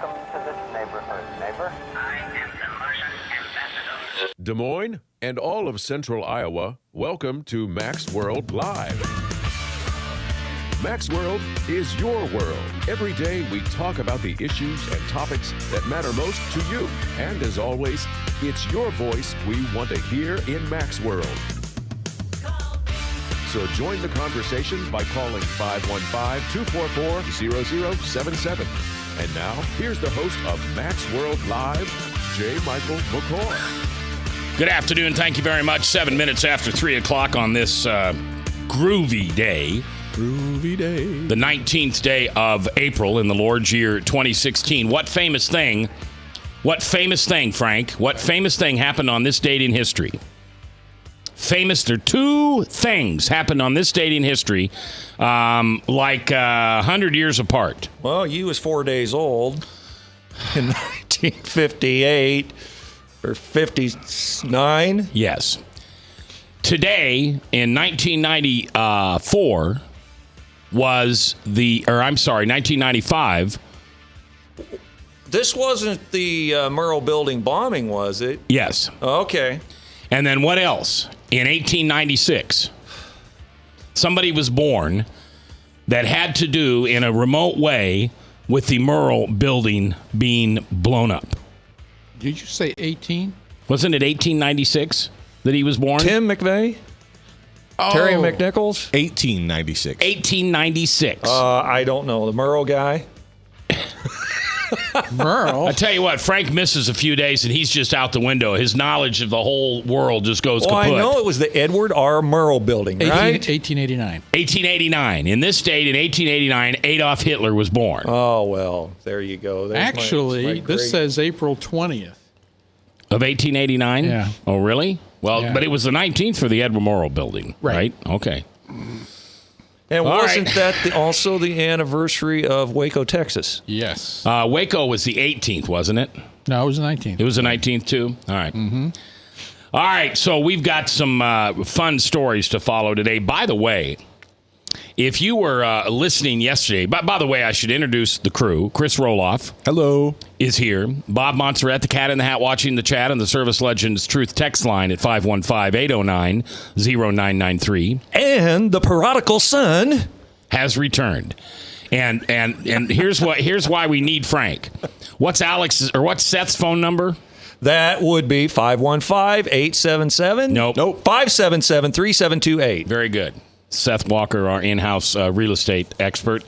Welcome to this neighborhood, neighbor. I am the Martian ambassador. Des Moines and all of central Iowa, welcome to Max World Live. Max World is your world. Every day we talk about the issues and topics that matter most to you. And as always, it's your voice we want to hear in Max World. So join the conversation by calling 515-244-0077. And now, here's the host of Max World Live, J. Michael McCoy. Good afternoon. Thank you very much. 7 minutes after 3 o'clock on this groovy day. Groovy day. The 19th day of April in the Lord's year 2016. What famous thing, Frank? What famous thing happened on this date in history? There are two things happened on this date in history, like 100 years apart. Well, you was 4 days old in 1958 or 59. Yes. Today, in 1994, 1995. This wasn't the Murrah Building bombing, was it? Yes. Okay. And then what else? In 1896, somebody was born that had to do in a remote way with the Murrah Building being blown up. Did you say 18? Wasn't it 1896 that he was born? Tim McVeigh? Terry McNichols? 1896. 1896. I don't know. The Murrah guy? Merle. I tell you what, Frank misses a few days and he's just out the window. His knowledge of the whole world just goes kaput. I know it was the Edward R. Murrah Building, right? 1889. 1889. In this date, in 1889, Adolf Hitler was born. Oh, well, there you go. There's Actually, my this says April 20th. Of 1889? Yeah. Oh, really? Well, Yeah. but it was the 19th for the Edward Murrah Building, right? Okay. And All wasn't right. that also the anniversary of Waco, Texas? Yes. Waco was the 18th, wasn't it? No, it was the 19th. It was the 19th, too? All right. Mm-hmm. All right, so we've got some fun stories to follow today. By the way, if you were listening yesterday, by the way, I should introduce the crew. Chris Roloff. Hello. Is here. Bob Montserrat, the cat in the hat, watching the chat on the Service Legends Truth text line at 515-809-0993. And the prodigal son Has returned. And here's why we need Frank. What's Seth's phone number? that would be 515-877. Nope. 577-3728. Very good. Seth Walker, our in-house real estate expert.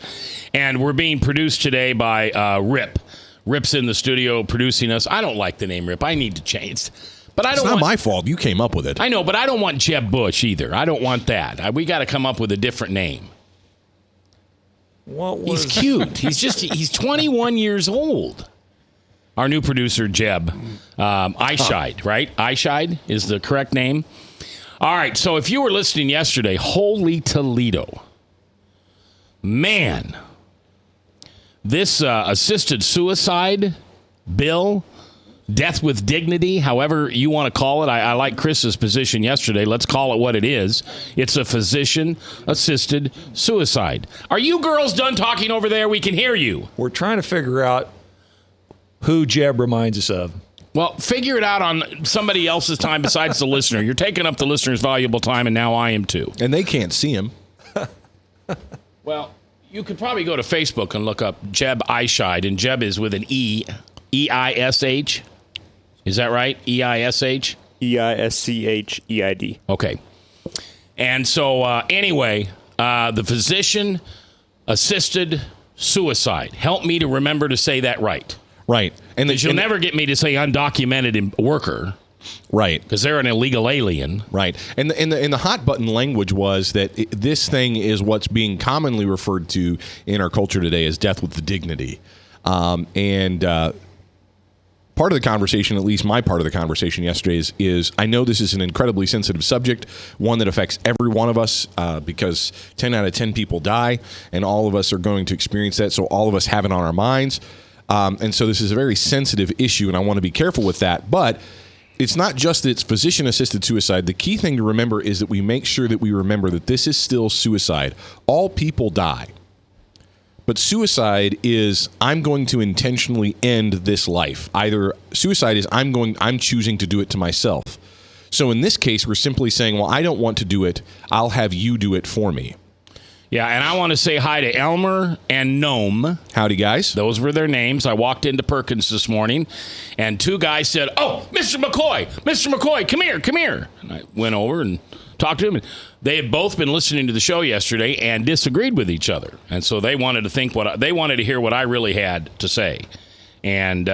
And we're being produced today by Rip. Rip's in the studio producing us. I don't like the name Rip. I need to change. But It's not my fault. You came up with it. I know, but I don't want Jeb Bush either. I don't want that. We got to come up with a different name. He's cute. He's 21 years old. Our new producer, Jeb. Eyeshide, right? Eyeshide is the correct name. All right, so if you were listening yesterday, holy Toledo. Man, this assisted suicide bill, death with dignity, however you want to call it. I like Chris's position yesterday. Let's call it what it is. It's a physician-assisted suicide. Are you girls done talking over there? We can hear you. We're trying to figure out who Jeb reminds us of. Well, figure it out on somebody else's time besides the listener. You're taking up the listener's valuable time, and now I am too. And they can't see him. Well, you could probably go to Facebook and look up Jeb Eyeshide, and Jeb is with an E, E-I-S-H. Is that right? E-I-S-H? E-I-S-C-H-E-I-D. Okay. And so, anyway, the physician-assisted suicide. Help me to remember to say that right. Right. And Because you'll never get me to say undocumented worker. Right. Because they're an illegal alien. Right. And the hot button language was that this thing is what's being commonly referred to in our culture today as death with the dignity. Part of the conversation, at least my part of the conversation yesterday, is I know this is an incredibly sensitive subject, one that affects every one of us because 10 out of 10 people die, and all of us are going to experience that, so all of us have it on our minds. And so this is a very sensitive issue, and I want to be careful with that. But it's not just that it's physician-assisted suicide. The key thing to remember is that we make sure that we remember that this is still suicide. All people die. But suicide is I'm going to intentionally end this life. Either suicide is I'm choosing to do it to myself. So in this case, we're simply saying, well, I don't want to do it. I'll have you do it for me. Yeah, and I want to say hi to Elmer and Gnome. Howdy, guys. Those were their names. I walked into Perkins this morning, and two guys said, "Oh, Mr. McCoy, come here." And I went over and talked to them. They had both been listening to the show yesterday and disagreed with each other, and so they wanted to hear what I really had to say. And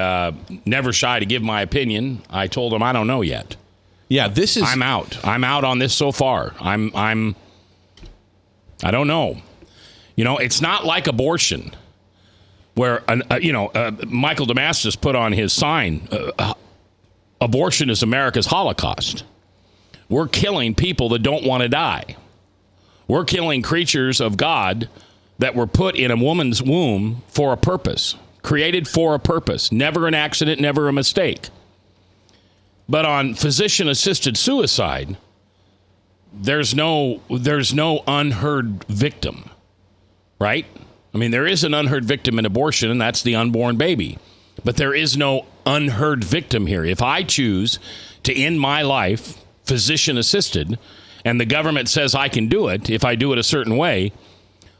never shy to give my opinion. I told them I don't know yet. Yeah, I'm out. I'm out on this so far. I don't know. You know, it's not like abortion, where Michael Damascus put on his sign, abortion is America's Holocaust. We're killing people that don't want to die. We're killing creatures of God that were put in a woman's womb for a purpose, created for a purpose, never an accident, never a mistake. But on physician-assisted suicide, there's no unheard victim, right? I mean, there is an unheard victim in abortion, and that's the unborn baby. But there is no unheard victim here. If I choose to end my life, physician-assisted, and the government says I can do it if I do it a certain way,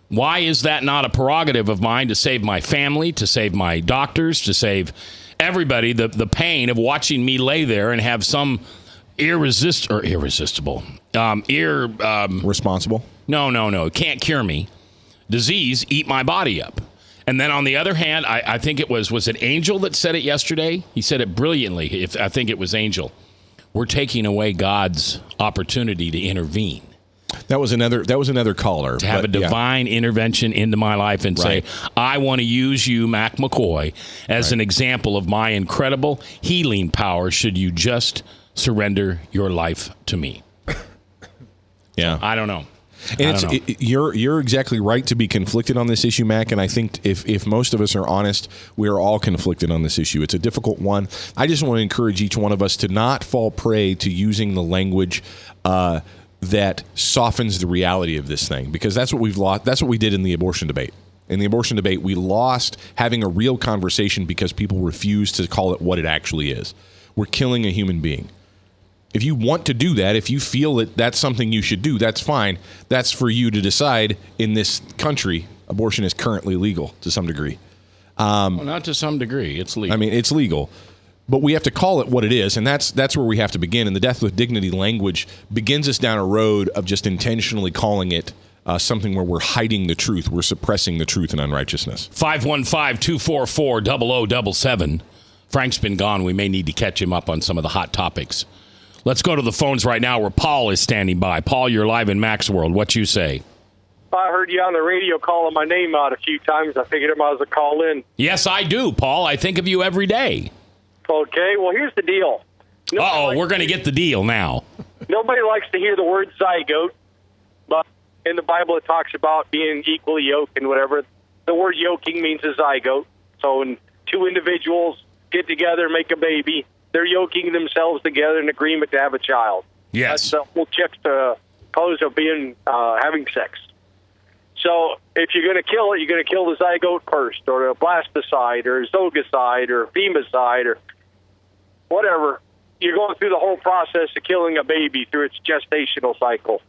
why is that not a prerogative of mine to save my family, to save my doctors, to save everybody the pain of watching me lay there and have some irresistible. Responsible? No. Can't cure me. Disease eat my body up. And then on the other hand, I think it was it Angel that said it yesterday? He said it brilliantly. I think it was Angel. We're taking away God's opportunity to intervene. That was another caller. To have a divine intervention into my life and say, I want to use you, Mac McCoy, as an example of my incredible healing power should you just surrender your life to me. Yeah. I don't know. And you're exactly right to be conflicted on this issue, Mac. And I think if most of us are honest, we are all conflicted on this issue. It's a difficult one. I just want to encourage each one of us to not fall prey to using the language that softens the reality of this thing, because that's what we've lost. That's what we did in the abortion debate. In the abortion debate, we lost having a real conversation because people refused to call it what it actually is. We're killing a human being. If you want to do that, if you feel that that's something you should do, that's fine. That's for you to decide. In this country, abortion is currently legal to some degree. Well, not to some degree. It's legal. I mean, it's legal. But we have to call it what it is, and that's where we have to begin. And the Death with Dignity language begins us down a road of just intentionally calling it something where we're hiding the truth. We're suppressing the truth and unrighteousness. 515-244-0077. Frank's been gone. We may need to catch him up on some of the hot topics. Let's go to the phones right now where Paul is standing by. Paul, you're live in Mac's World. What you say? I heard you on the radio calling my name out a few times. I figured it might as well call in. Yes, I do, Paul. I think of you every day. Okay, well, here's the deal. We're going to get the deal now. Nobody likes to hear the word zygote, but in the Bible it talks about being equally yoked and whatever. The word yoking means a zygote. So when two individuals get together and make a baby, they're yoking themselves together in agreement to have a child. Yes. That's the whole juxtapose of being having sex. So if you're going to kill it, you're going to kill the zygote first, or a blastocyte, or a zoogocyte, or a femicide, or whatever. You're going through the whole process of killing a baby through its gestational cycle.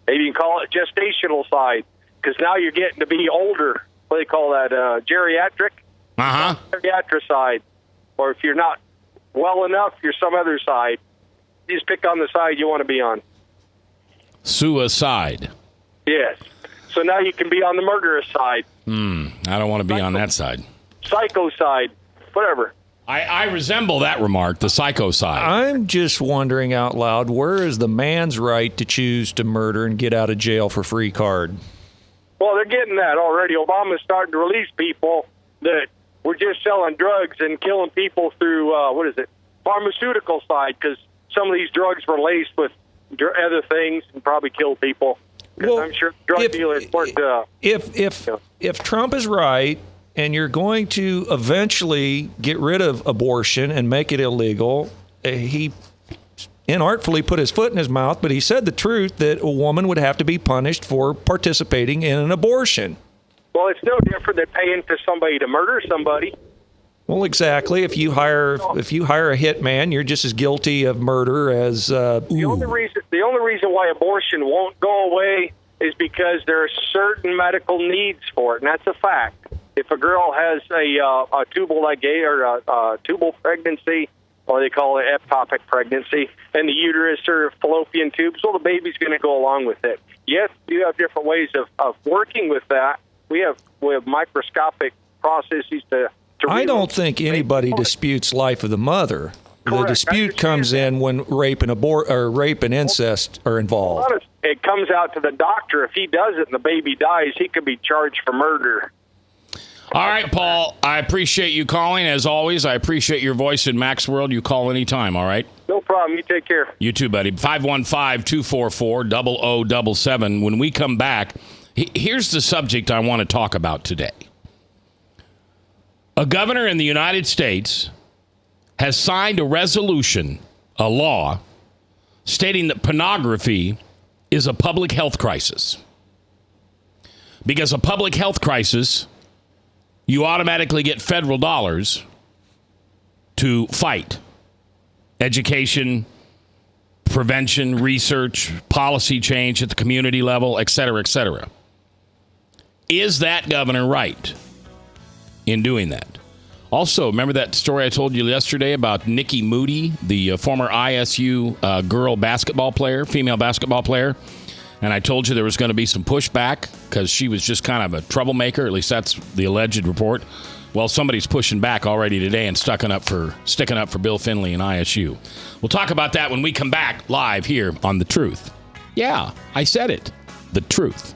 Maybe you can call it gestational side, because now you're getting to be older. What do they call that? Geriatric? Uh-huh. Geriatricide. Or if you're not well enough, you're some other side. You just pick on the side you want to be on. Suicide. Yes. So now you can be on the murderous side. I don't want to be on that side. Psycho side. Whatever. I resemble that remark, the psycho side. I'm just wondering out loud, where is the man's right to choose to murder and get out of jail for free card? Well, they're getting that already. Obama's starting to release people that were just selling drugs and killing people through, pharmaceutical side, because some of these drugs were laced with other things and probably killed people. Well, I'm sure drug dealers weren't... If Trump is right, and you're going to eventually get rid of abortion and make it illegal, he inartfully put his foot in his mouth, but he said the truth that a woman would have to be punished for participating in an abortion. Well, it's no different than paying for somebody to murder somebody. Well, exactly. If you hire a hitman, you're just as guilty of murder as. The only reason why abortion won't go away is because there are certain medical needs for it, and that's a fact. If a girl has a tubal ligate or a tubal pregnancy, or they call it ectopic pregnancy, and the uterus or fallopian tubes, well, the baby's going to go along with it. Yes, you have different ways of working with that. We have microscopic processes to I don't think anybody disputes life of the mother. Correct. The dispute comes in when rape and incest are involved. It comes out to the doctor. If he does it and the baby dies, he could be charged for murder. All right, Paul, I appreciate you calling. As always, I appreciate your voice in Mac's World. You call anytime, all right? No problem. You take care. You too, buddy. 515-244-0077. When we come back, here's the subject I want to talk about today. A governor in the United States has signed a resolution, a law, stating that pornography is a public health crisis. Because a public health crisis, you automatically get federal dollars to fight. Education, prevention, research, policy change at the community level, et cetera, et cetera. Is that governor right in doing that? Also, remember that story I told you yesterday about Nikki Moody, the former ISU girl basketball player, female basketball player? And I told you there was going to be some pushback because she was just kind of a troublemaker. At least that's the alleged report. Well, somebody's pushing back already today and sticking up for Bill Finley and ISU. We'll talk about that when we come back live here on The Truth. Yeah, I said it. The Truth.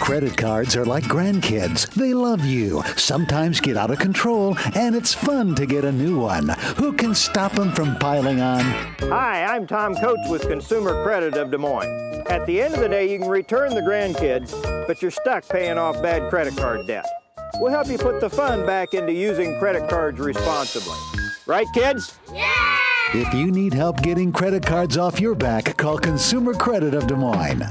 Credit cards are like grandkids. They love you, sometimes get out of control, and it's fun to get a new one. Who can stop them from piling on? Hi, I'm Tom Coates with Consumer Credit of Des Moines. At the end of the day, you can return the grandkids, but you're stuck paying off bad credit card debt. We'll help you put the fun back into using credit cards responsibly. Right, kids? Yeah! If you need help getting credit cards off your back, call Consumer Credit of Des Moines.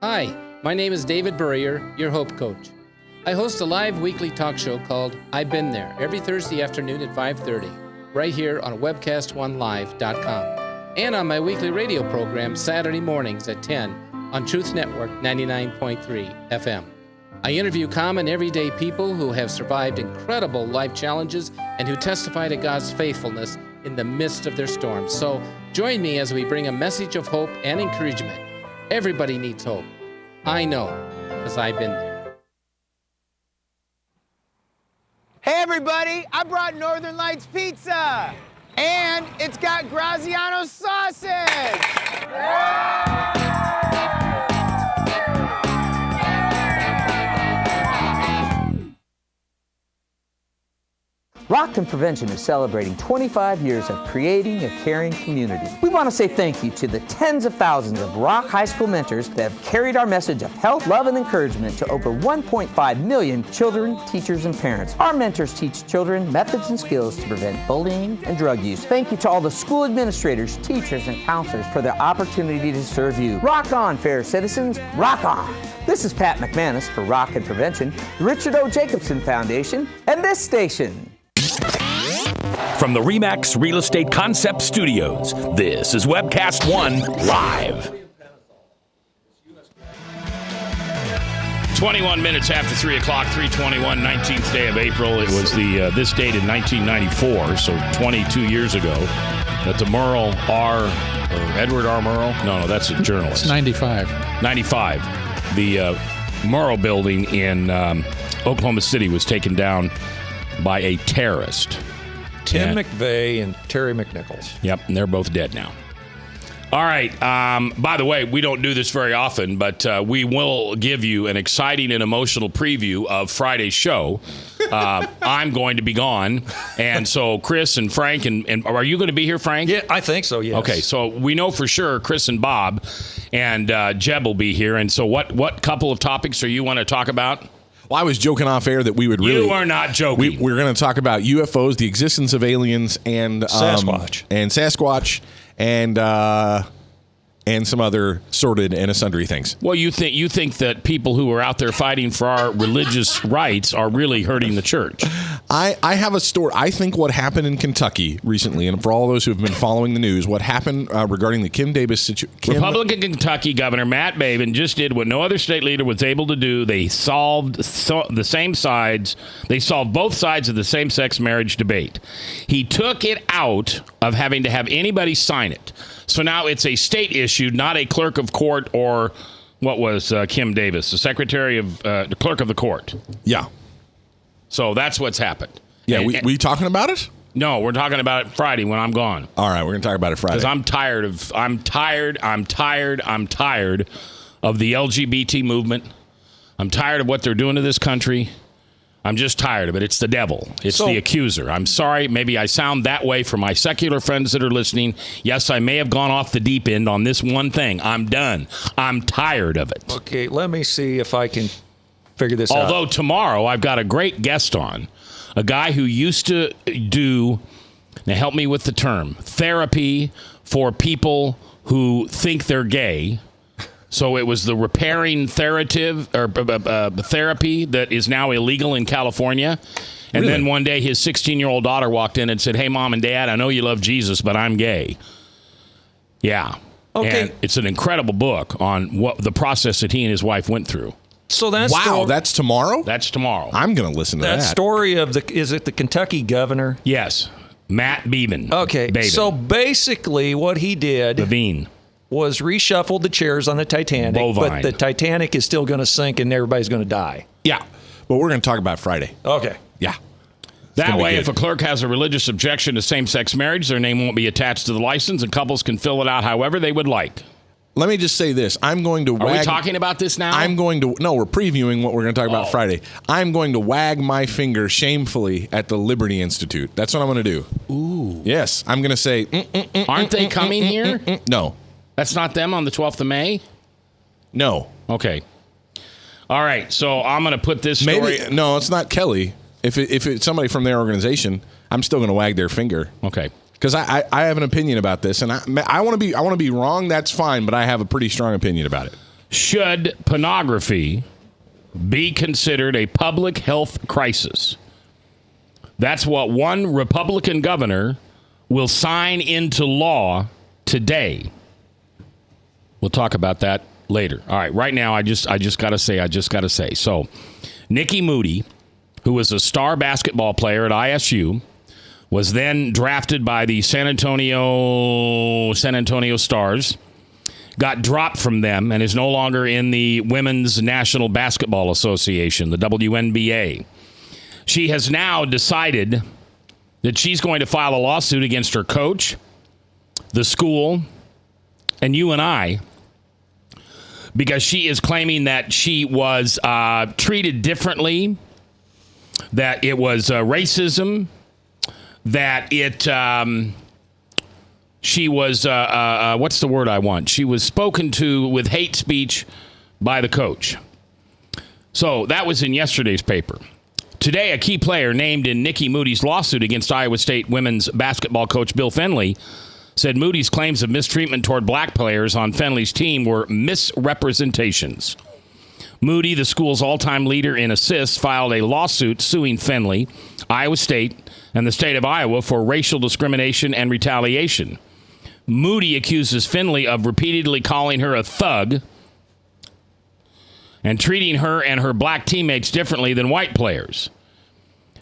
Hi, my name is David Burrier, your Hope Coach. I host a live weekly talk show called I've Been There every Thursday afternoon at 5:30, right here on webcast1live.com, and on my weekly radio program Saturday mornings at 10 on Truth Network 99.3 FM. I interview common everyday people who have survived incredible life challenges and who testify to God's faithfulness in the midst of their storms. So join me as we bring a message of hope and encouragement. Everybody needs hope. I know, because I've been there. Hey everybody, I brought Northern Lights Pizza, and it's got Graziano sausage. Rock and Prevention is celebrating 25 years of creating a caring community. We want to say thank you to the tens of thousands of Rock High School mentors that have carried our message of health, love, and encouragement to over 1.5 million children, teachers, and parents. Our mentors teach children methods and skills to prevent bullying and drug use. Thank you to all the school administrators, teachers, and counselors for their opportunity to serve you. Rock on, fair citizens. Rock on. This is Pat McManus for Rock and Prevention, the Richard O. Jacobson Foundation, and this station. From the RE/MAX Real Estate Concept Studios, this is Webcast One Live. 21 minutes after 3 o'clock, 3:21, 19th day of April. It was the this date in 1994, so 22 years ago, that the Merle R. or Edward R. Merle? No, that's a journalist. It's 95. 95. The Merle building in Oklahoma City was taken down by a terrorist. Tim McVeigh and Terry McNichols. Yep, and they're both dead now. All right. By the way, we don't do this very often, but we will give you an exciting and emotional preview of Friday's show. I'm going to be gone, and so Chris and Frank, and are you going to be here, Frank? Yeah, I think so, yes. Okay, so we know for sure Chris and Bob and Jeb will be here, and so what couple of topics do you want to talk about? Well, I was joking off air that we would really... You are not joking. We're going to talk about UFOs, the existence of aliens, and... Sasquatch. And some other sorted and sundry things. Well, you think that people who are out there fighting for our religious rights are really hurting the church. I have a story. I think what happened in Kentucky recently, and for all those who have been following the news, what happened regarding the Kim Davis situation. Republican Kentucky Governor Matt Bevin just did what no other state leader was able to do. They solved the same sides. They solved both sides of the same-sex marriage debate. He took it out of having to have anybody sign it. So now it's a state issue, not a clerk of court or what was Kim Davis, the secretary of the clerk of the court. Yeah. So that's what's happened. Yeah, we talking about it? No, we're talking about it Friday when I'm gone. All right, we're going to talk about it Friday. Because I'm tired of the LGBT movement. I'm tired of what they're doing to this country. I'm just tired of it. It's the devil. It's the accuser. I'm sorry. Maybe I sound that way for my secular friends that are listening. Yes, I may have gone off the deep end on this one thing. I'm done. I'm tired of it. Okay, let me see if I can figure this out. Although tomorrow I've got a great guest on, a guy who used to do, now help me with the term, therapy for people who think they're gay. So it was the repairing therapy that is now illegal in California. And then one day his 16-year-old daughter walked in and said, "Hey, Mom and Dad, I know you love Jesus, but I'm gay." Yeah. Okay. And it's an incredible book on what the process that he and his wife went through. So that's that's tomorrow? That's tomorrow. I'm going to listen to that. That story of is it the Kentucky governor? Yes. Matt Bevin. Okay. Bevin. So basically what he did was reshuffled the chairs on the Titanic, but the Titanic is still going to sink and everybody's going to die. Yeah. But we're going to talk about Friday. Okay. Yeah. That way, if a clerk has a religious objection to same-sex marriage, their name won't be attached to the license, and couples can fill it out however they would like. Let me just say this. I'm going to Are we talking about this now? No, we're previewing what we're going to talk about Friday. I'm going to wag my finger shamefully at the Liberty Institute. That's what I'm going to do. Ooh. Yes. I'm going to say... Aren't they coming here? No. That's not them on the 12th of May? No. Okay. All right. So I'm going to put this story... No, it's not Kelly. If it's somebody from their organization, I'm still going to wag their finger. Okay. Because I have an opinion about this, and I want to be wrong. That's fine, but I have a pretty strong opinion about it. Should pornography be considered a public health crisis? That's what one Republican governor will sign into law today. We'll talk about that later. All right. Right now, I just got to say. So, Nikki Moody, who was a star basketball player at ISU, was then drafted by the San Antonio Stars, got dropped from them, and is no longer in the Women's National Basketball Association, the WNBA. She has now decided that she's going to file a lawsuit against her coach, the school, and you and I, because she is claiming that she was treated differently, that it was racism, that she was, what's the word I want? She was spoken to with hate speech by the coach. So that was in yesterday's paper. Today, a key player named in Nikki Moody's lawsuit against Iowa State women's basketball coach Bill Fenley said Moody's claims of mistreatment toward black players on Fenley's team were misrepresentations. Moody, the school's all-time leader in assists, filed a lawsuit suing Fenley, Iowa State, and the state of Iowa for racial discrimination and retaliation. Moody accuses Fenley of repeatedly calling her a thug and treating her and her black teammates differently than white players.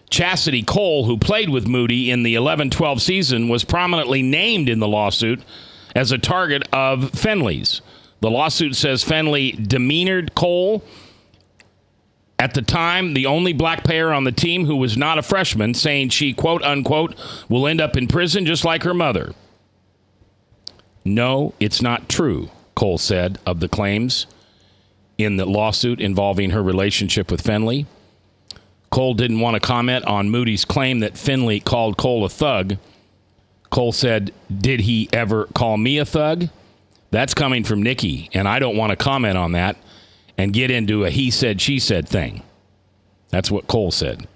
Chastity Cole, who played with Moody in the 11-12 season, was prominently named in the lawsuit as a target of Finley's. The lawsuit says Finley demeanored Cole, at the time the only black player on the team who was not a freshman, saying she, quote unquote, will end up in prison just like her mother. No, it's not true, Cole said of the claims in the lawsuit involving her relationship with Finley. Cole didn't want to comment on Moody's claim that Finley called Cole a thug. Cole said, "Did he ever call me a thug?" That's coming from Nikki, and I don't want to comment on that and get into a he said, she said thing. That's what Cole said.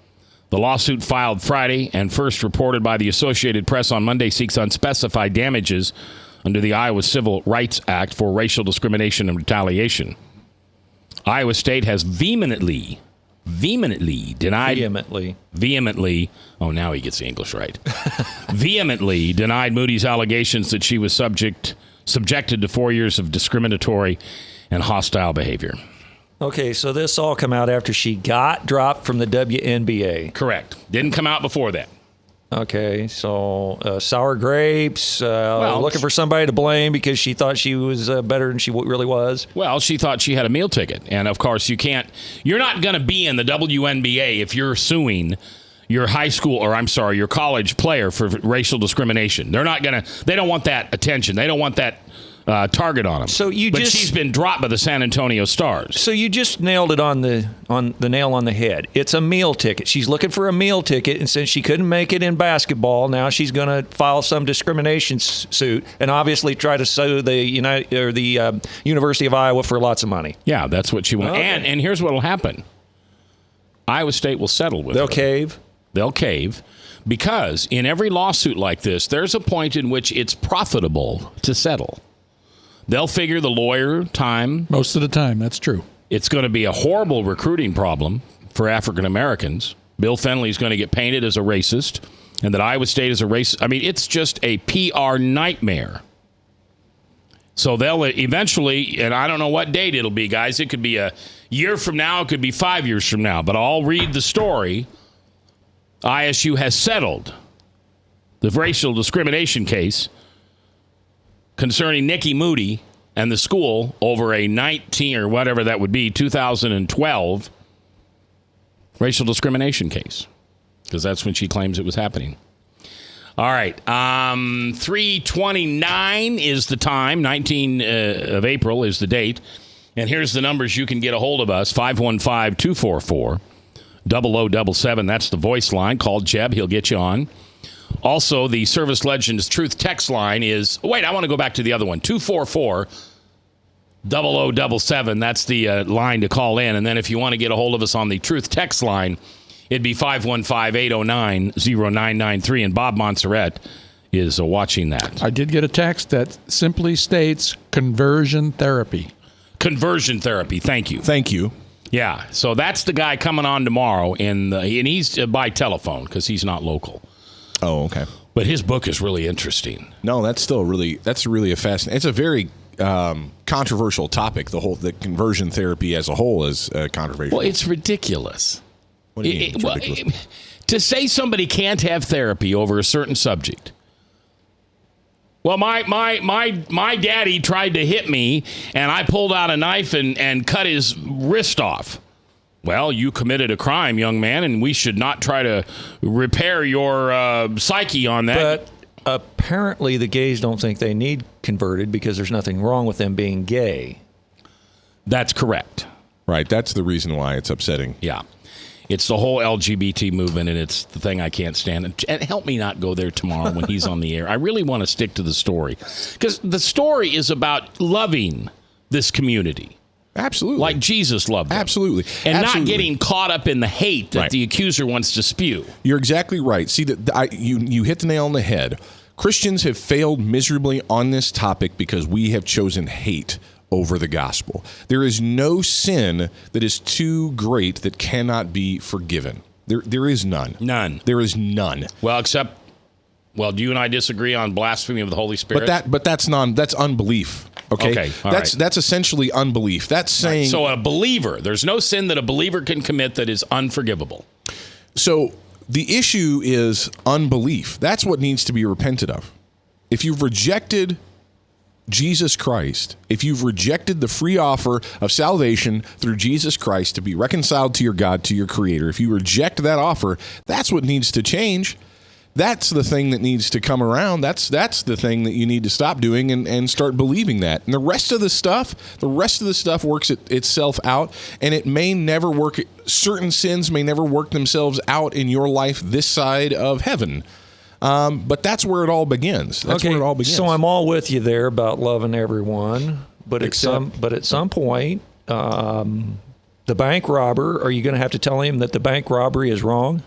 The lawsuit filed Friday and first reported by the Associated Press on Monday seeks unspecified damages under the Iowa Civil Rights Act for racial discrimination and retaliation. Iowa State has vehemently denied... Vehemently. Oh, now he gets the English right. Vehemently denied Moody's allegations that she was subjected to 4 years of discriminatory and hostile behavior. Okay, so this all come out after she got dropped from the WNBA. Correct. Didn't come out before that. Okay, so sour grapes, looking for somebody to blame because she thought she was better than she really was. Well, she thought she had a meal ticket. And, of course, you're not going to be in the WNBA if you're suing your your college player for racial discrimination. They don't want that attention. They don't want that target on them. But she's been dropped by the San Antonio Stars. So you just nailed it on the nail on the head. It's a meal ticket. She's looking for a meal ticket, and since she couldn't make it in basketball, now she's going to file some discrimination suit and obviously try to sue the University of Iowa for lots of money. Yeah, that's what she wants. Okay. And here's what will happen. Iowa State will settle with her. They'll cave because in every lawsuit like this, there's a point in which it's profitable to settle. They'll figure the lawyer time. Most of the time, that's true. It's going to be a horrible recruiting problem for African Americans. Bill Finley's going to get painted as a racist, and that Iowa State is a racist. I mean, it's just a PR nightmare. So they'll eventually, and I don't know what date it'll be, guys. It could be a year from now. It could be 5 years from now. But I'll read the story. ISU has settled the racial discrimination case concerning Nikki Moody and the school over a 2012 racial discrimination case, because that's when she claims it was happening. All right, 3:29 is the time. 19 of April is the date, and here's the numbers you can get a hold of us: 515-244-0077. That's the voice line. Call Jeb; he'll get you on. Also, the Service Legends Truth text line is... Wait, I want to go back to the other one. 244-0077. That's the line to call in. And then if you want to get a hold of us on the Truth text line, it'd be 515-809-0993. And Bob Montserrat is watching that. I did get a text that simply states conversion therapy. Conversion therapy. Thank you. Thank you. Yeah. So that's the guy coming on tomorrow. And he's by telephone because he's not local. Oh, okay. But his book is really interesting. No, that's really a fascinating. It's a very controversial topic. The conversion therapy as a whole is controversial. Well, it's ridiculous. What do you mean? It's ridiculous? To say somebody can't have therapy over a certain subject. Well, my daddy tried to hit me, and I pulled out a knife and cut his wrist off. Well, you committed a crime, young man, and we should not try to repair your psyche on that. But apparently the gays don't think they need converted because there's nothing wrong with them being gay. That's correct. Right. That's the reason why it's upsetting. Yeah. It's the whole LGBT movement, and it's the thing I can't stand. And help me not go there tomorrow when he's on the air. I really want to stick to the story because the story is about loving this community. Absolutely. Like Jesus loved them. Absolutely. And not getting caught up in the hate that the accuser wants to spew. You're exactly right. See, you hit the nail on the head. Christians have failed miserably on this topic because we have chosen hate over the gospel. There is no sin that is too great that cannot be forgiven. There is none. None. There is none. Well, do you and I disagree on blasphemy of the Holy Spirit? But that's unbelief. Okay, all that's essentially unbelief. That's saying so a believer. There's no sin that a believer can commit that is unforgivable. So the issue is unbelief. That's what needs to be repented of. If you've rejected Jesus Christ, if you've rejected the free offer of salvation through Jesus Christ to be reconciled to your God, to your Creator, if you reject that offer, that's what needs to change. That's the thing that needs to come around. That's the thing that you need to stop doing and start believing that. And the rest of the stuff works itself out, and it may never work. Certain sins may never work themselves out in your life this side of heaven. But that's where it all begins. Where it all begins. So I'm all with you there about loving everyone, but at some point, the bank robber, are you going to have to tell him that the bank robbery is wrong?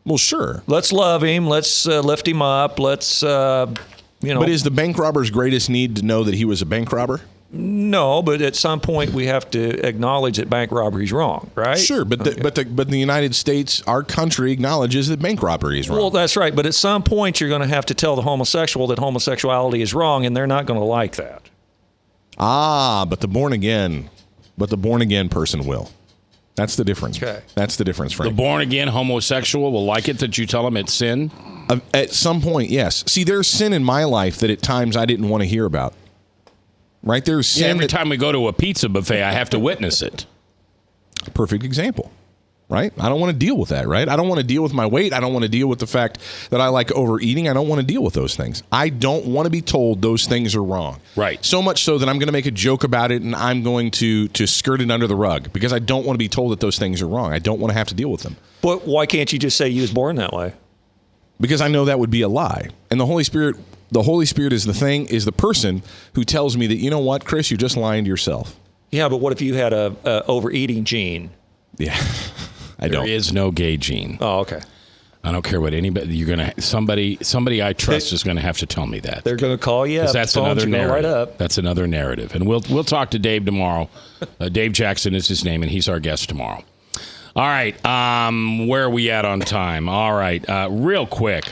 Well, sure. Let's love him. Let's lift him up. Let's, But is the bank robber's greatest need to know that he was a bank robber? No, but at some point we have to acknowledge that bank robbery is wrong, right? Sure, but the United States, our country, acknowledges that bank robbery is wrong. Well, that's right. But at some point you're going to have to tell the homosexual that homosexuality is wrong, and they're not going to like that. But the born again person will. That's the difference. Okay. That's the difference, Frank. The born-again homosexual will like it that you tell him it's sin? At some point, yes. See, there's sin in my life that at times I didn't want to hear about. Right? There's sin. Every time we go to a pizza buffet, I have to witness it. Perfect example. Right? I don't want to deal with that, right? I don't want to deal with my weight. I don't want to deal with the fact that I like overeating. I don't want to deal with those things. I don't want to be told those things are wrong. Right. So much so that I'm going to make a joke about it and I'm going to skirt it under the rug because I don't want to be told that those things are wrong. I don't want to have to deal with them. But why can't you just say you was born that way? Because I know that would be a lie. And the Holy Spirit is the person who tells me that, you know what, Chris, you're just lying to yourself. Yeah, but what if you had a overeating gene? Yeah. There is no gay gene. Oh, okay. I don't care what anybody. Somebody I trust is going to have to tell me that. They're going to call you up. That's another narrative. Right up. That's another narrative, and we'll talk to Dave tomorrow. Dave Jackson is his name, and he's our guest tomorrow. All right, where are we at on time? All right, real quick.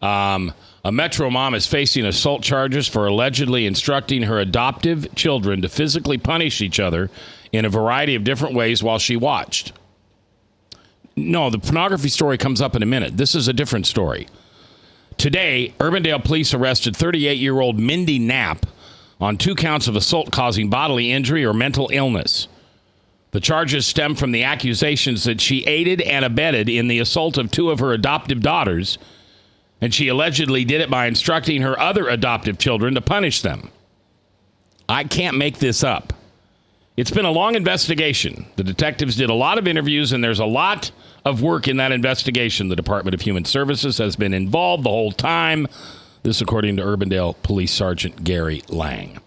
A Metro mom is facing assault charges for allegedly instructing her adoptive children to physically punish each other in a variety of different ways while she watched. No, the pornography story comes up in a minute. This is a different story. Today, Urbandale police arrested 38-year-old Mindy Knapp on 2 counts of assault causing bodily injury or mental illness. The charges stem from the accusations that she aided and abetted in the assault of 2 of her adoptive daughters, and she allegedly did it by instructing her other adoptive children to punish them. I can't make this up. It's been a long investigation. The detectives did a lot of interviews, and there's a lot of work in that investigation. The Department of Human Services has been involved the whole time. This according to Urbandale Police Sergeant Gary Lang.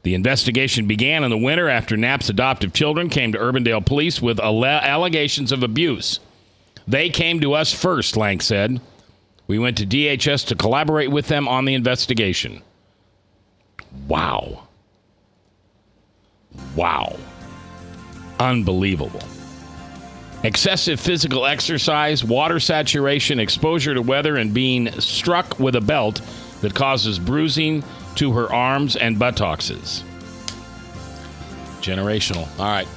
The investigation began in the winter after Knapp's adoptive children came to Urbandale Police with allegations of abuse. They came to us first, Lang said. We went to DHS to collaborate with them on the investigation. Wow. Unbelievable. Excessive physical exercise, water saturation, exposure to weather, and being struck with a belt that causes bruising to her arms and buttocks. Generational. All right,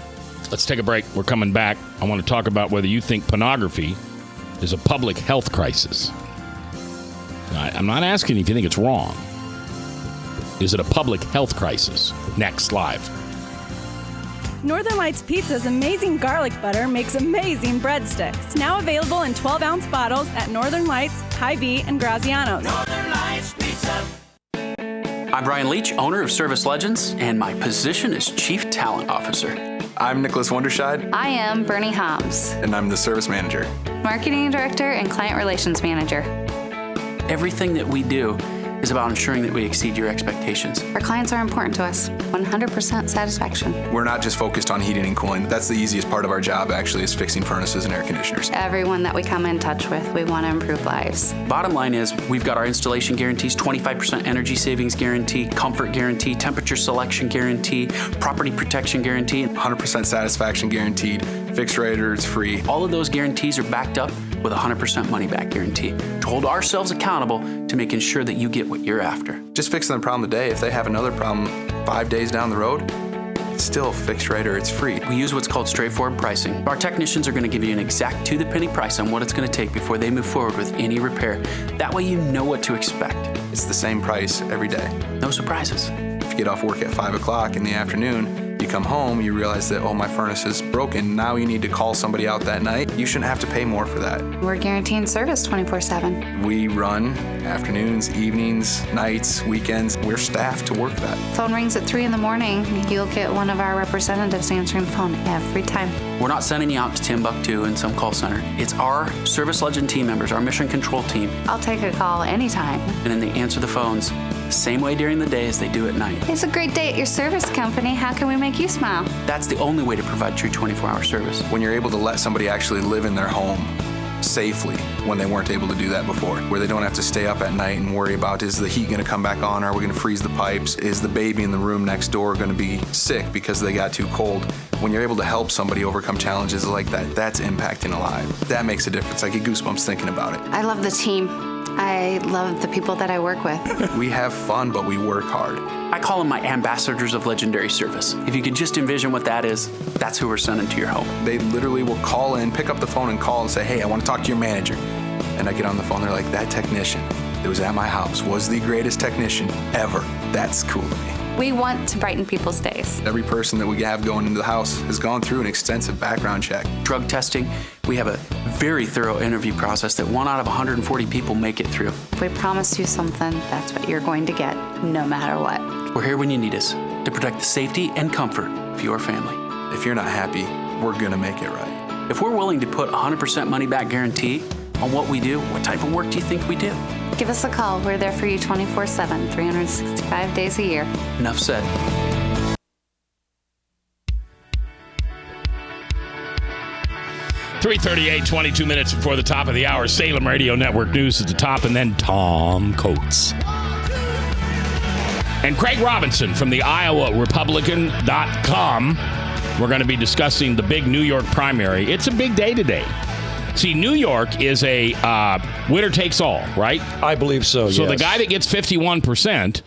let's take a break. We're coming back. I want to talk about whether you think pornography is a public health crisis. I'm not asking if you think it's wrong. Is it a public health crisis? Next, live. Northern Lights Pizza's amazing garlic butter makes amazing breadsticks. Now available in 12-ounce bottles at Northern Lights, Hy-Vee, and Graziano's. Northern Lights Pizza. I'm Brian Leach, owner of Service Legends, and my position is Chief Talent Officer. I'm Nicholas Wonderscheid. I am Bernie Homs. And I'm the Service Manager. Marketing Director and Client Relations Manager. Everything that we do is about ensuring that we exceed your expectations. Our clients are important to us. 100% satisfaction. We're not just focused on heating and cooling. That's the easiest part of our job, actually, is fixing furnaces and air conditioners. Everyone that we come in touch with, we want to improve lives. Bottom line is, we've got our installation guarantees, 25% energy savings guarantee, comfort guarantee, temperature selection guarantee, property protection guarantee. 100% satisfaction guaranteed. Fixed rate or it's free. All of those guarantees are backed up with a 100% money-back guarantee to hold ourselves accountable to making sure that you get what you're after. Just fixing the problem today. If they have another problem 5 days down the road, it's still fixed right or it's free. We use what's called straightforward pricing. Our technicians are going to give you an exact to-the-penny price on what it's going to take before they move forward with any repair. That way you know what to expect. It's the same price every day. No surprises. If you get off work at 5 o'clock in the afternoon, you come home, you realize that, oh, my furnace is broken. Now you need to call somebody out that night. You shouldn't have to pay more for that. We're guaranteeing service 24/7. We run afternoons, evenings, nights, weekends. We're staffed to work that. Phone rings at 3 in the morning. You'll get one of our representatives answering the phone every time. We're not sending you out to Timbuktu in some call center. It's our Service Legend team members, our mission control team. I'll take a call anytime. And then they answer the phones the same way during the day as they do at night. It's a great day at your service company. How can we make you smile? That's the only way to provide true 24-hour service. When you're able to let somebody actually live in their home safely when they weren't able to do that before, where they don't have to stay up at night and worry about, is the heat going to come back on? Are we going to freeze the pipes? Is the baby in the room next door going to be sick because they got too cold? When you're able to help somebody overcome challenges like that, that's impacting a life. That makes a difference. I get goosebumps thinking about it. I love the team. I love the people that I work with. We have fun, but we work hard. I call them my ambassadors of legendary service. If you could just envision what that is, that's who we're sending to your home. They literally will call in, pick up the phone and call and say, hey, I want to talk to your manager. And I get on the phone, they're like, that technician that was at my house was the greatest technician ever. That's cool to me. We want to brighten people's days. Every person that we have going into the house has gone through an extensive background check. Drug testing, we have a very thorough interview process that 1 out of 140 people make it through. If we promise you something, that's what you're going to get, no matter what. We're here when you need us to protect the safety and comfort of your family. If you're not happy, we're going to make it right. If we're willing to put 100% money-back guarantee on what we do, what type of work do you think we do? Give us a call. We're there for you 24/7, 365 days a year. Enough said. .338, 22 minutes before the top of the hour. Salem Radio Network News at the top, and then Tom Coates. And Craig Robinson from the IowaRepublican.com. We're going to be discussing the big New York primary. It's a big day today. See, New York is a winner takes all, right? I believe so, So yes. the guy that gets 51%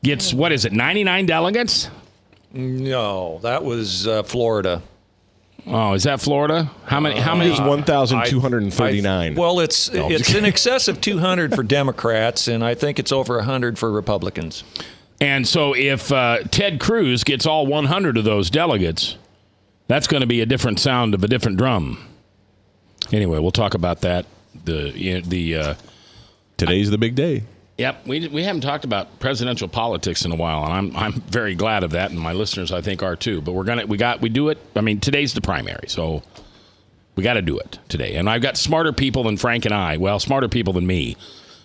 gets, 99 delegates? No, that was Florida. Oh, is that Florida? How many? It's 1,239. Well, it's in excess of 200 for Democrats, and I think it's over 100 for Republicans. And so if Ted Cruz gets all 100 of those delegates, that's going to be a different sound of a different drum. Anyway, we'll talk about that. Today's the big day. Yep, we haven't talked about presidential politics in a while, and I'm very glad of that, and my listeners I think are too. But we do it. I mean, today's the primary, so we got to do it today. And I've got smarter people than Frank and I. Well, smarter people than me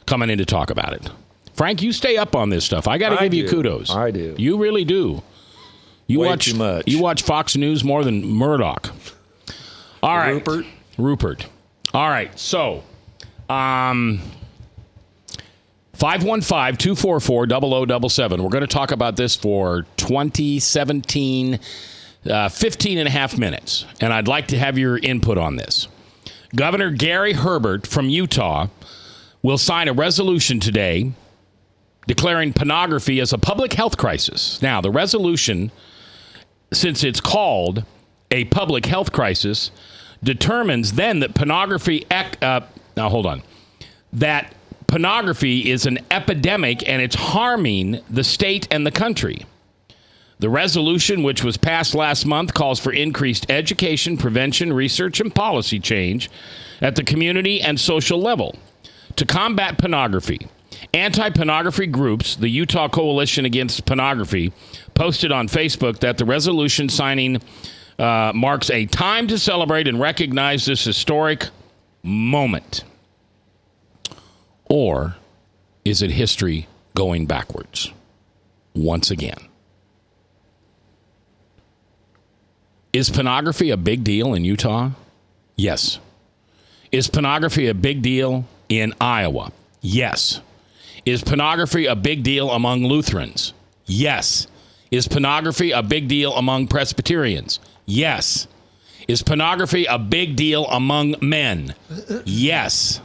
coming in to talk about it. Frank, you stay up on this stuff. I got to give you kudos. I do. You really do. You Way watch too much. You watch Fox News more than Murdoch. All right, Rupert. All right, so 515-244-0077. We're going to talk about this for 2017, 15 and a half minutes. And I'd like to have your input on this. Governor Gary Herbert from Utah will sign a resolution today declaring pornography as a public health crisis. Now, the resolution, since it's called a public health crisis, determines then that pornography that pornography is an epidemic and it's harming the state and the country. The resolution, which was passed last month, calls for increased education, prevention, research, and policy change at the community and social level to combat pornography. Anti-pornography groups, the Utah Coalition Against Pornography, posted on Facebook that the resolution signing marks a time to celebrate and recognize this historic moment. Or is it history going backwards once again? Is pornography a big deal in Utah? Yes. Is pornography a big deal in Iowa? Yes. Is pornography a big deal among Lutherans? Yes. Is pornography a big deal among Presbyterians? Yes. Is pornography a big deal among men? Yes.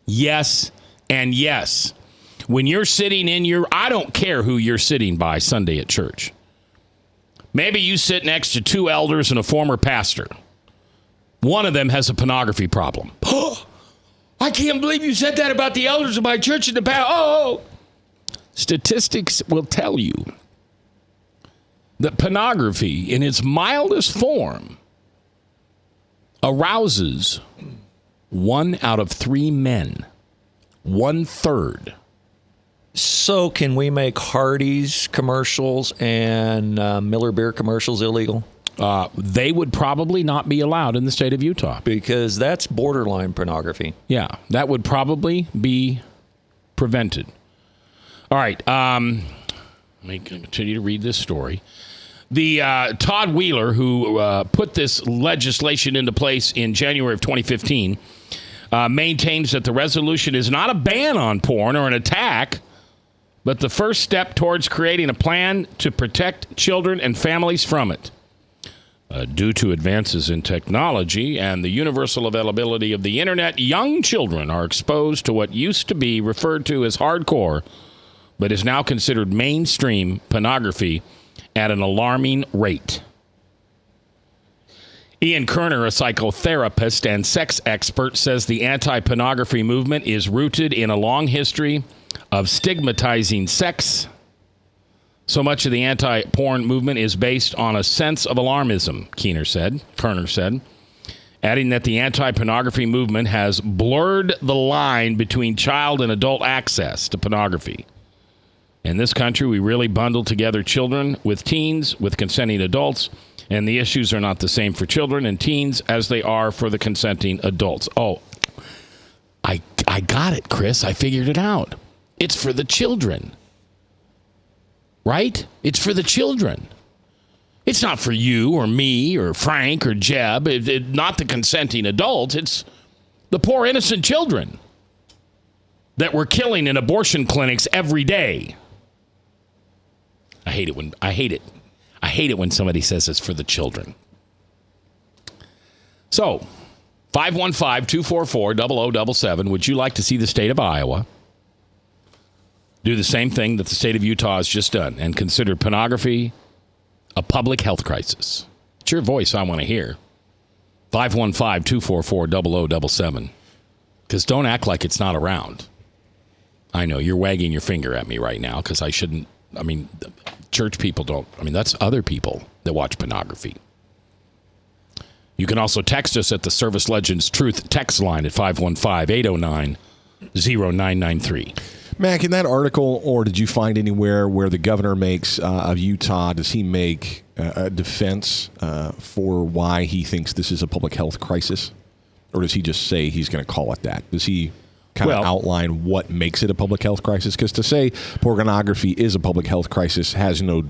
Yes and yes. When you're sitting in I don't care who you're sitting by Sunday at church. Maybe you sit next to two elders and a former pastor. One of them has a pornography problem. I can't believe you said that about the elders of my church in the past. Oh. Statistics will tell you that pornography in its mildest form arouses 1 out of 3 men. 1/3. So can we make Hardee's commercials and Miller Beer commercials illegal? They would probably not be allowed in the state of Utah. Because that's borderline pornography. Yeah, that would probably be prevented. All right, let me continue to read this story. The Todd Wheeler, who put this legislation into place in January of 2015, maintains that the resolution is not a ban on porn or an attack, but the first step towards creating a plan to protect children and families from it. Due to advances in technology and the universal availability of the internet, young children are exposed to what used to be referred to as hardcore, but is now considered mainstream pornography at an alarming rate. Ian Kerner, a psychotherapist and sex expert, says the anti-pornography movement is rooted in a long history of stigmatizing sex. So much of the anti-porn movement is based on a sense of alarmism, Kerner said, adding that the anti-pornography movement has blurred the line between child and adult access to pornography. In this country, we really bundle together children with teens, with consenting adults, and the issues are not the same for children and teens as they are for the consenting adults. Oh, I got it, Chris. I figured it out. It's for the children. Right? It's for the children. It's not for you or me or Frank or Jeb. Not the consenting adults. It's the poor innocent children that we're killing in abortion clinics every day. I hate it when somebody says it's for the children. So, 515-244-0077. Would you like to see the state of Iowa do the same thing that the state of Utah has just done and consider pornography a public health crisis? It's your voice I want to hear. 515-244-0077. Because don't act like it's not around. I know you're wagging your finger at me right now because I shouldn't. I mean, church people don't. I mean, that's other people that watch pornography. You can also text us at the Service Legends Truth text line at 515-809-0993. Mac, in that article, or did you find anywhere where the governor makes of Utah, does he make a defense for why he thinks this is a public health crisis? Or does he just say he's going to call it that? Does he kind of outline what makes it a public health crisis? Because to say pornography is a public health crisis has no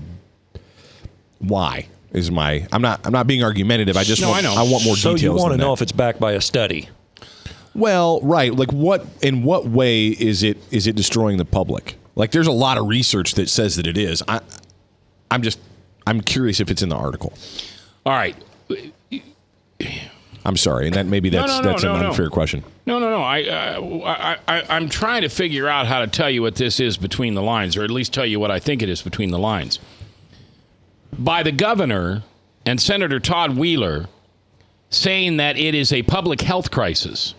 why. I'm not being argumentative. I just want more details. So you want to know if it's backed by a study? Well, right. Like in what way is it destroying the public? Like there's a lot of research that says that it is. I'm curious if it's in the article. All right. I'm sorry, and that's an unfair question. No. I'm trying to figure out how to tell you what this is between the lines, or at least tell you what I think it is between the lines. By the governor and Senator Todd Wheeler saying that it is a public health crisis,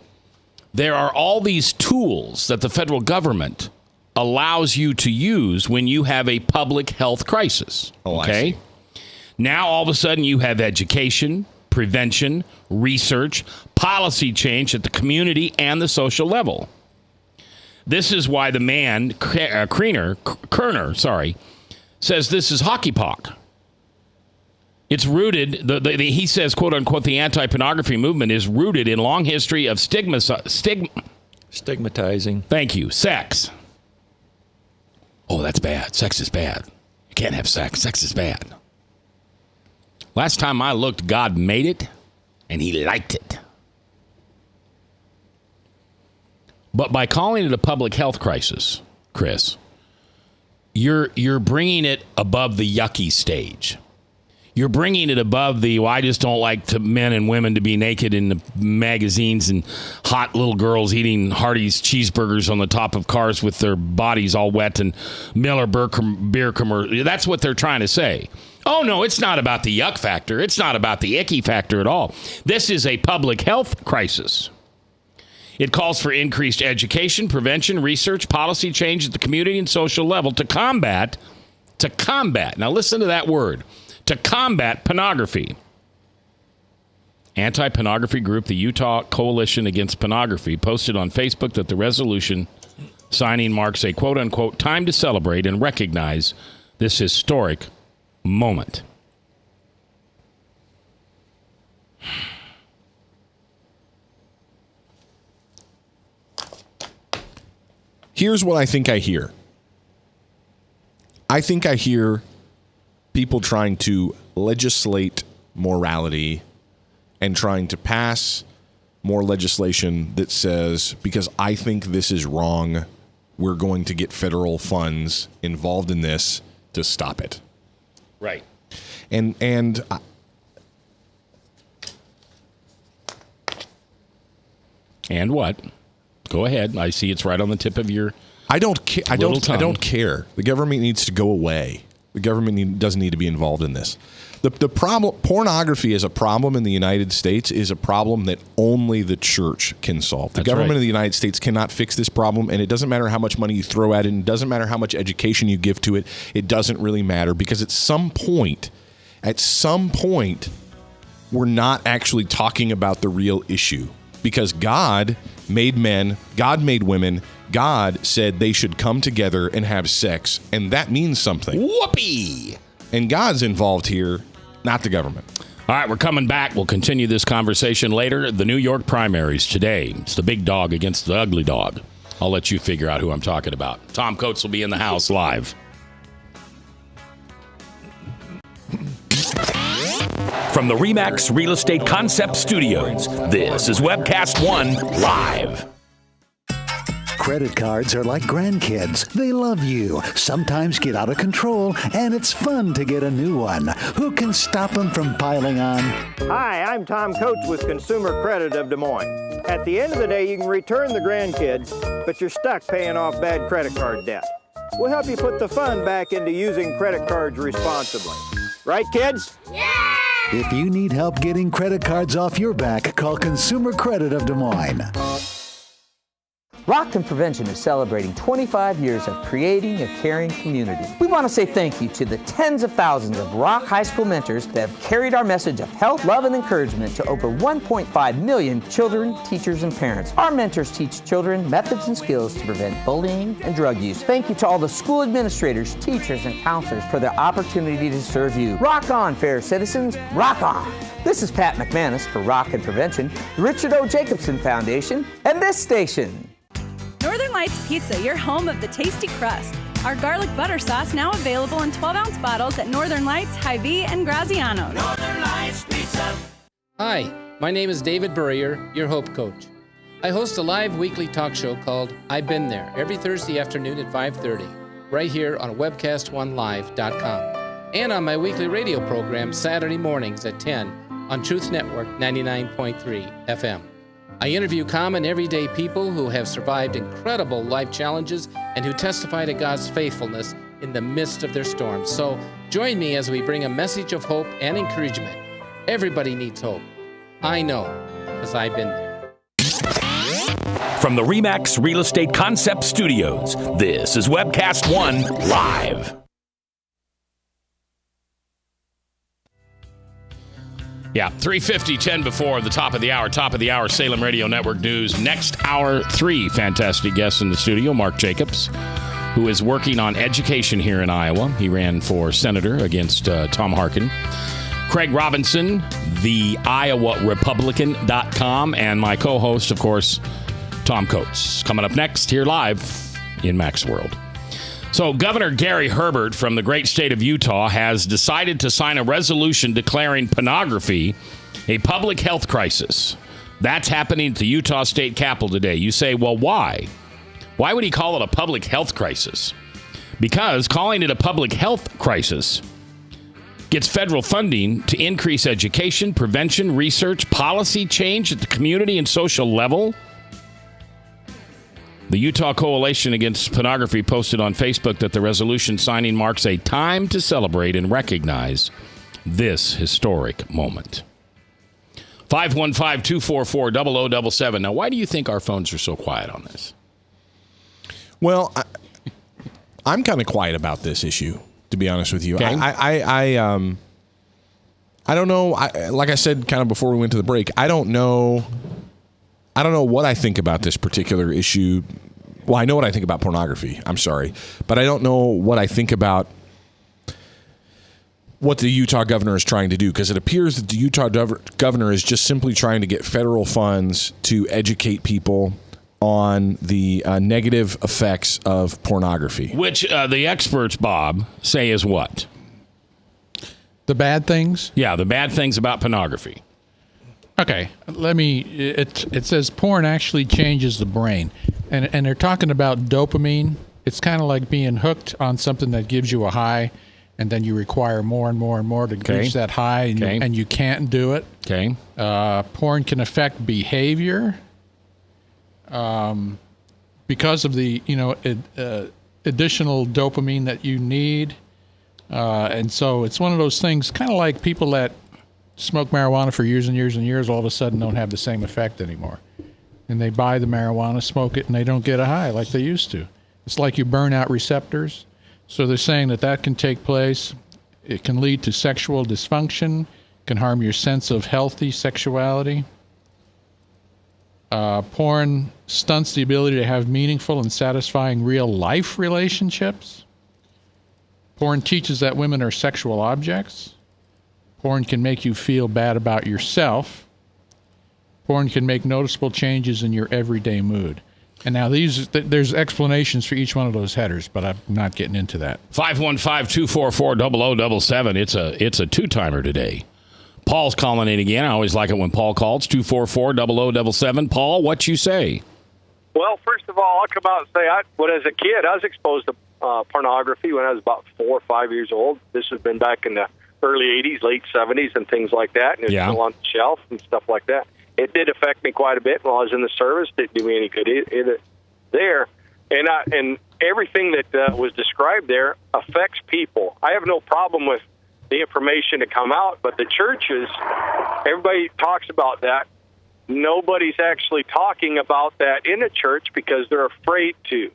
there are all these tools that the federal government allows you to use when you have a public health crisis. Okay? Now, all of a sudden, you have education, prevention, research, policy change at the community and the social level. This is why the man, Kerner, says this is hockey puck. It's rooted, he says, quote unquote, the anti-pornography movement is rooted in long history of stigmatizing. Thank you. Sex. Oh, that's bad. Sex is bad. You can't have sex. Sex is bad. Last time I looked, God made it, and he liked it. But by calling it a public health crisis, Chris, you're bringing it above the yucky stage. You're bringing it above the, well, I just don't like men and women to be naked in the magazines and hot little girls eating Hardee's cheeseburgers on the top of cars with their bodies all wet and Miller beer commercial. That's what they're trying to say. Oh, no, it's not about the yuck factor. It's not about the icky factor at all. This is a public health crisis. It calls for increased education, prevention, research, policy change at the community and social level to combat, now listen to that word, to combat pornography. Anti-pornography group, the Utah Coalition Against Pornography, posted on Facebook that the resolution signing marks a quote-unquote time to celebrate and recognize this historic moment. Here's what I think I hear. I think I hear people trying to legislate morality and trying to pass more legislation that says, because I think this is wrong, we're going to get federal funds involved in this to stop it. Right. And what? Go ahead. I see it's right on the tip of your I don't care. I don't care. The government needs to go away. The government doesn't need to be involved in this. The problem, pornography as a problem in the United States is a problem that only the church can solve. The government of the United States cannot fix this problem, and it doesn't matter how much money you throw at it, and it doesn't matter how much education you give to it. It doesn't really matter, because at some point, we're not actually talking about the real issue, because God made men, God made women, God said they should come together and have sex, and that means something. Whoopee! And God's involved here, not the government. All right, we're coming back. We'll continue this conversation later. The New York primaries today. It's the big dog against the ugly dog. I'll let you figure out who I'm talking about. Tom Coates will be in the house live. From the RE/MAX Real Estate Concept Studios, this is Webcast One Live. Credit cards are like grandkids. They love you, sometimes get out of control, and it's fun to get a new one. Who can stop them from piling on? Hi, I'm Tom Coates with Consumer Credit of Des Moines. At the end of the day, you can return the grandkids, but you're stuck paying off bad credit card debt. We'll help you put the fun back into using credit cards responsibly. Right, kids? Yeah! If you need help getting credit cards off your back, call Consumer Credit of Des Moines. Rockton Prevention is celebrating 25 years of creating a caring community. We want to say thank you to the tens of thousands of Rock High School mentors that have carried our message of health, love, and encouragement to over 1.5 million children, teachers, and parents. Our mentors teach children methods and skills to prevent bullying and drug use. Thank you to all the school administrators, teachers, and counselors for their opportunity to serve you. Rock on, fair citizens. Rock on. This is Pat McManus for Rockton Prevention, the Richard O. Jacobson Foundation, and this station. Northern Lights Pizza, your home of the tasty crust. Our garlic butter sauce now available in 12-ounce bottles at Northern Lights, Hy-Vee, and Graziano's. Northern Lights Pizza. Hi, my name is David Burrier, your Hope Coach. I host a live weekly talk show called I've Been There every Thursday afternoon at 5:30, right here on webcastonelive.com, and on my weekly radio program Saturday mornings at 10 on Truth Network 99.3 FM. I interview common, everyday people who have survived incredible life challenges and who testify to God's faithfulness in the midst of their storms. So join me as we bring a message of hope and encouragement. Everybody needs hope. I know, because I've been there. From the RE/MAX Real Estate Concept Studios, this is Webcast One Live. Yeah, 3:50, 10 before the top of the hour, Salem Radio Network News. Next hour, 3 fantastic guests in the studio. Mark Jacobs, who is working on education here in Iowa. He ran for senator against Tom Harkin. Craig Robinson, the IowaRepublican.com, and my co-host, of course, Tom Coates. Coming up next here live in Max World. So Governor Gary Herbert from the great state of Utah has decided to sign a resolution declaring pornography a public health crisis. That's happening at the Utah State Capitol today. You say, well, why? Why would he call it a public health crisis? Because calling it a public health crisis gets federal funding to increase education, prevention, research, policy change at the community and social level. The Utah Coalition Against Pornography posted on Facebook that the resolution signing marks a time to celebrate and recognize this historic moment. 515-244-0077. Now, why do you think our phones are so quiet on this? Well, I'm kind of quiet about this issue, to be honest with you. Okay. I don't know. Like I said, kind of before we went to the break, I don't know what I think about this particular issue. Well, I know what I think about pornography. I'm sorry. But I don't know what I think about what the Utah governor is trying to do, because it appears that the Utah governor is just simply trying to get federal funds to educate people on the negative effects of pornography. Which the experts, Bob, say is what? The bad things? Yeah, the bad things about pornography. Okay, it says porn actually changes the brain. And they're talking about dopamine. It's kind of like being hooked on something that gives you a high, and then you require more and more and more to reach that high, and you can't do it. Okay. Porn can affect behavior because of the additional dopamine that you need. And so it's one of those things, kind of like people that smoke marijuana for years and years and years, all of a sudden don't have the same effect anymore. And they buy the marijuana, smoke it, and they don't get a high like they used to. It's like you burn out receptors. So they're saying that can take place. It can lead to sexual dysfunction, can harm your sense of healthy sexuality. Porn stunts the ability to have meaningful and satisfying real-life relationships. Porn teaches that women are sexual objects. Porn can make you feel bad about yourself. Porn can make noticeable changes in your everyday mood. And now there's explanations for each one of those headers, but I'm not getting into that. 515-244-0077. It's a two-timer today. Paul's calling in again. I always like it when Paul calls. 244-0077. Paul, what you say? Well, first of all, I'll come out and say, when as a kid, I was exposed to pornography when I was about 4 or 5 years old. This has been back in the early 80s, late 70s, and things like that. And it's still on the shelf and stuff like that. It did affect me quite a bit while I was in the service. Didn't do me any good either there. And everything that was described there affects people. I have no problem with the information to come out, but the churches, everybody talks about that. Nobody's actually talking about that in a church because they're afraid to.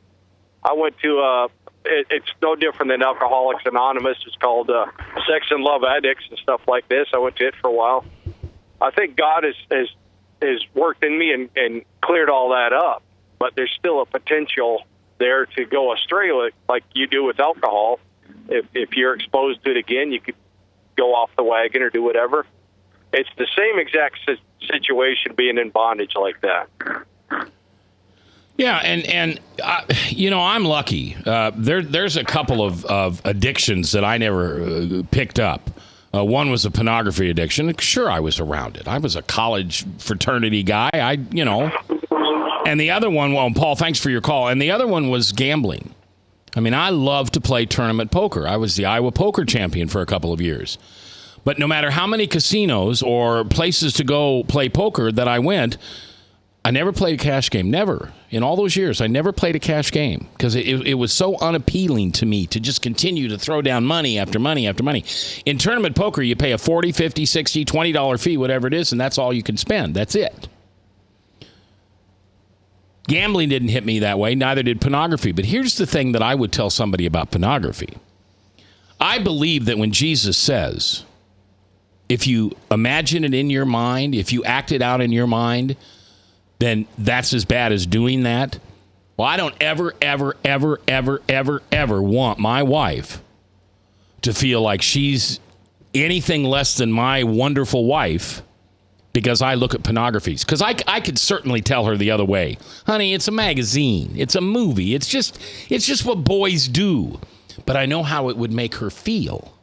I went to it's no different than Alcoholics Anonymous. It's called Sex and Love Addicts and stuff like this. I went to it for a while. I think God has worked in me and cleared all that up, but there's still a potential there to go astray like you do with alcohol. If you're exposed to it again, you could go off the wagon or do whatever. It's the same exact situation being in bondage like that. Yeah, and I'm lucky. There's a couple of addictions that I never picked up. One was a pornography addiction. Sure, I was around it. I was a college fraternity guy. And the other one, well, Paul, thanks for your call. And the other one was gambling. I mean, I love to play tournament poker. I was the Iowa poker champion for a couple of years. But no matter how many casinos or places to go play poker that I went, I never played a cash game. Never. In all those years, I never played a cash game because it was so unappealing to me to just continue to throw down money after money after money. In tournament poker, you pay a $40, $50, $60, $20 fee, whatever it is, and that's all you can spend. That's it. Gambling didn't hit me that way. Neither did pornography. But here's the thing that I would tell somebody about pornography. I believe that when Jesus says, if you imagine it in your mind, if you act it out in your mind, then that's as bad as doing that. Well, I don't ever want my wife to feel like she's anything less than my wonderful wife because I look at pornographies. Because I could certainly tell her the other way. Honey, it's a magazine. It's a movie. It's just what boys do. But I know how it would make her feel.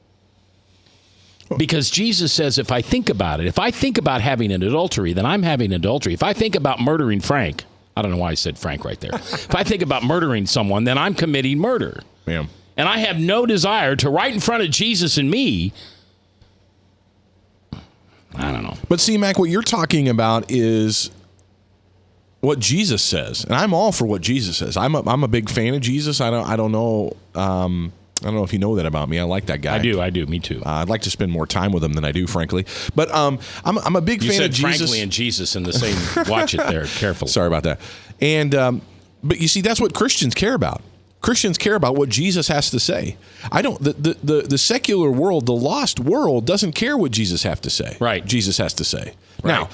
Because Jesus says, if I think about it, if I think about having an adultery, then I'm having adultery. If I think about murdering Frank, I don't know why I said Frank right there. If I think about murdering someone, then I'm committing murder. Yeah. And I have no desire to, right in front of Jesus and me, I don't know. But see, Mac, what you're talking about is what Jesus says, and I'm all for what Jesus says. I'm a big fan of Jesus. I don't know. I don't know if you know that about me. I like that guy. I do. Me too. I'd like to spend more time with him than I do, frankly. But I'm a big fan of Jesus. You said frankly and Jesus in the same. Watch it there. Careful. Sorry about that. And but you see, that's what Christians care about. Christians care about what Jesus has to say. I don't. The secular world, the lost world, doesn't care what Jesus has to say. Right. Jesus has to say. Right. Now,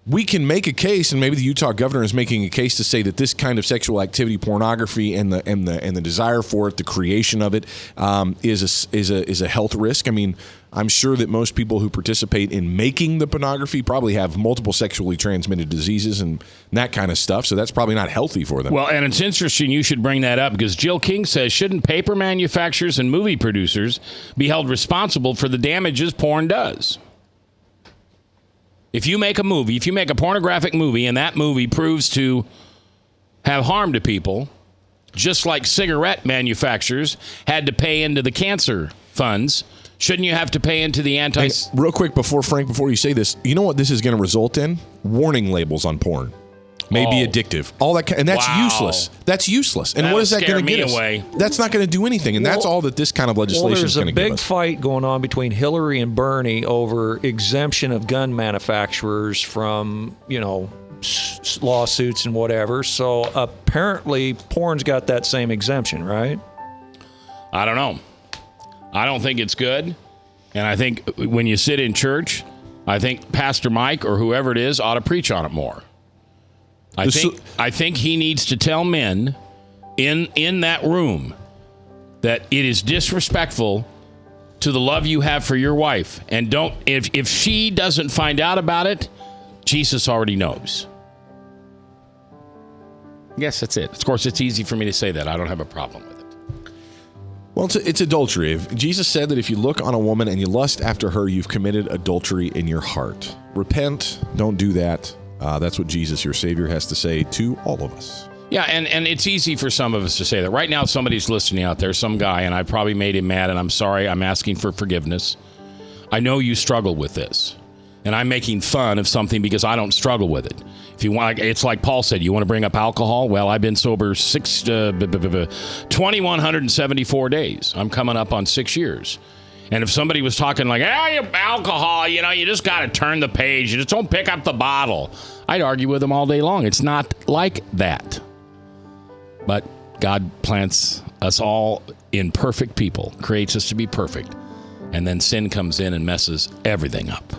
we can make a case, and maybe the Utah governor is making a case to say that this kind of sexual activity, pornography, and the desire for it, the creation of it, is a health risk. I mean, I'm sure that most people who participate in making the pornography probably have multiple sexually transmitted diseases and that kind of stuff. So that's probably not healthy for them. Well, and it's interesting you should bring that up because Jill King says, shouldn't paper manufacturers and movie producers be held responsible for the damages porn does? If you make a pornographic movie, and that movie proves to have harm to people, just like cigarette manufacturers had to pay into the cancer funds, shouldn't you have to pay into the Real quick, before you say this, you know what this is going to result in? Warning labels on porn. May be addictive. All that, and that's useless. That's useless. And what is that going to get us? Away. That's not going to do anything. And that's all that this kind of legislation is going to give us. There's a big fight going on between Hillary and Bernie over exemption of gun manufacturers from, lawsuits and whatever. So apparently, porn's got that same exemption, right? I don't know. I don't think it's good. And I think when you sit in church, I think Pastor Mike or whoever it is ought to preach on it more. I think he needs to tell men in that room that it is disrespectful to the love you have for your wife. And if she doesn't find out about it, Jesus already knows. Yes, that's it. Of course, it's easy for me to say that. I don't have a problem with it. Well, it's adultery. Jesus said that if you look on a woman and you lust after her, you've committed adultery in your heart. Repent. Don't do that. That's what Jesus, your Savior, has to say to all of us. Yeah, and it's easy for some of us to say that. Right now, somebody's listening out there, some guy, and I probably made him mad, and I'm sorry. I'm asking for forgiveness. I know you struggle with this, and I'm making fun of something because I don't struggle with it. If you want, it's like Paul said, you want to bring up alcohol? Well, I've been sober 2,174 days. I'm coming up on 6 years. And if somebody was talking like, alcohol, you just got to turn the page. You just don't pick up the bottle. I'd argue with them all day long. It's not like that. But God plants us all in perfect people, creates us to be perfect. And then sin comes in and messes everything up.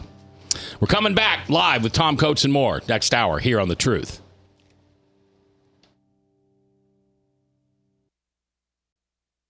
We're coming back live with Tom Coates and more next hour here on The Truth.